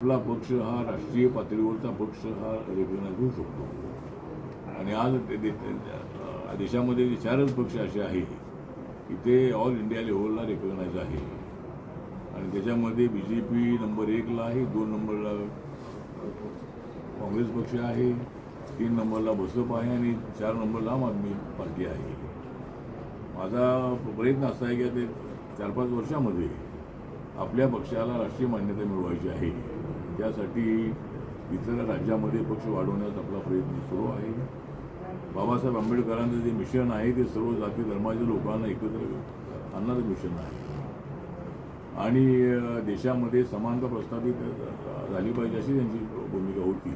आपला पक्ष हा राष्ट्रीय पातळीवरचा पक्ष हा रेकग्नाइज होऊ शकतो. आणि आज देशामध्ये 4च पक्ष असे आहेत की ते ऑल इंडिया लेव्हलला रेकग्नाइज आहे. आणि त्याच्यामध्ये BJP नंबर 1ला आहे, 2 नंबरला काँग्रेस पक्ष आहे, 3 नंबरला बसप आहे आणि 4 नंबरला आम आदमी पार्टी आहे. माझा प्रयत्न असा आहे की ते 4-5 वर्षामध्ये आपल्या पक्षाला राष्ट्रीय मान्यता मिळवायची आहे. त्यासाठी इतर राज्यामध्ये पक्ष वाढवण्याचा आपला प्रयत्न सुरू आहे. बाबासाहेब आंबेडकरांचं जे मिशन आहे ते सर्व जाती धर्माच्या लोकांना एकत्र आणणारं मिशन आहे. आणि देशामध्ये समानता प्रस्थापित झाली पाहिजे अशी त्यांची भूमिका होती.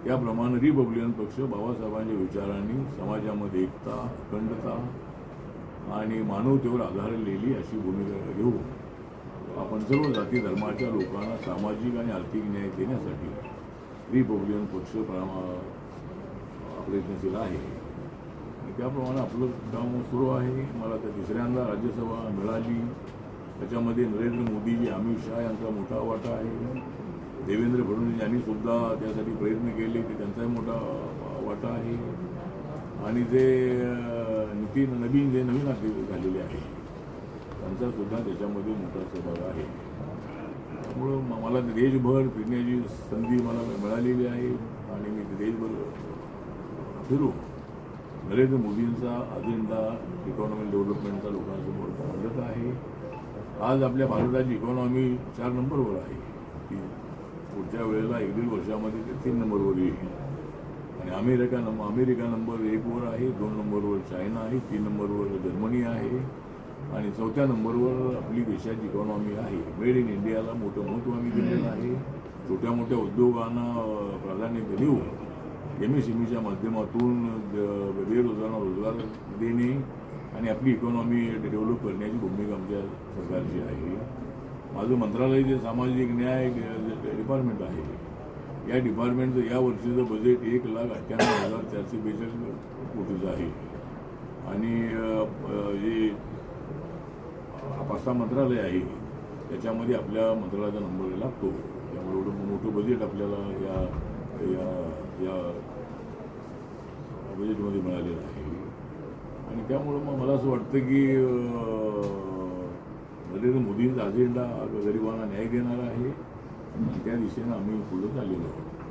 त्याप्रमाणे रिपब्लिकन पक्ष बाबासाहेबांच्या विचारांनी समाजामध्ये एकता, अखंडता आणि मानवतेवर आधारलेली अशी भूमिका घेऊन आपण सर्व जाती धर्माच्या लोकांना सामाजिक आणि आर्थिक न्याय देण्यासाठी रिपब्लिकन पक्ष प्रयत्नशील आहे. आणि त्याप्रमाणे आपलं काम सुरू आहे. मला त्या 3ऱ्यांदा राज्यसभा मिळाली. त्याच्यामध्ये नरेंद्र मोदीजी, अमित शहा यांचा मोठा वाटा आहे. देवेंद्र फडणवीस यांनी सुद्धा त्यासाठी प्रयत्न केले की त्यांचाही मोठा वाटा आहे. आणि जे नवीन झालेले आहे त्यांचा सुद्धा त्याच्यामध्ये मोठा सहभाग आहे. त्यामुळं मला देशभर फिरण्याची संधी मला मिळालेली आहे आणि मी देशभर फिरू नरेंद्र मोदींचा अजेंडा इकॉनॉमिक डेव्हलपमेंटचा लोकांसमोर मांडत आहे. आज आपल्या भारताची इकॉनॉमी 4 नंबरवर आहे. ती पुढच्या वेळेला 1-1.5 वर्षामध्ये ते 3 नंबरवर येईल. आणि अमेरिका नंबर 1वर आहे, 2 नंबरवर चायना आहे, 3 नंबरवर जर्मनी आहे आणि 4थ्या नंबरवर आपली देशाची इकॉनॉमी आहे. मेड इन इंडियाला मोठं महत्त्व आम्ही दिलेलं आहे. छोट्या मोठ्या उद्योगांना प्राधान्य देऊन MSMEच्या माध्यमातून बेरोजगारांना रोजगार देणे आणि आपली इकॉनॉमी डेव्हलप करण्याची भूमिका आमच्या सरकारची आहे. माझं मंत्रालय जे सामाजिक न्याय डिपार्टमेंट आहे, या डिपार्टमेंटचं या वर्षीचं बजेट 1,98,442 कोटीचं आहे. आणि जे 5-6 मंत्रालय आहे त्याच्यामध्ये आपल्या मंत्रालयाचा नंबर लागतो. त्यामुळे एवढं मोठं बजेट आपल्याला या बजेटमध्ये मिळालेलं आहे. आणि त्यामुळं मग मला असं वाटतं की नरेंद्र मोदींचा अजेंडा गरिबांना न्याय देणारा आहे आणि त्या दिशेनं आम्ही पुढे चाललेलो आहोत.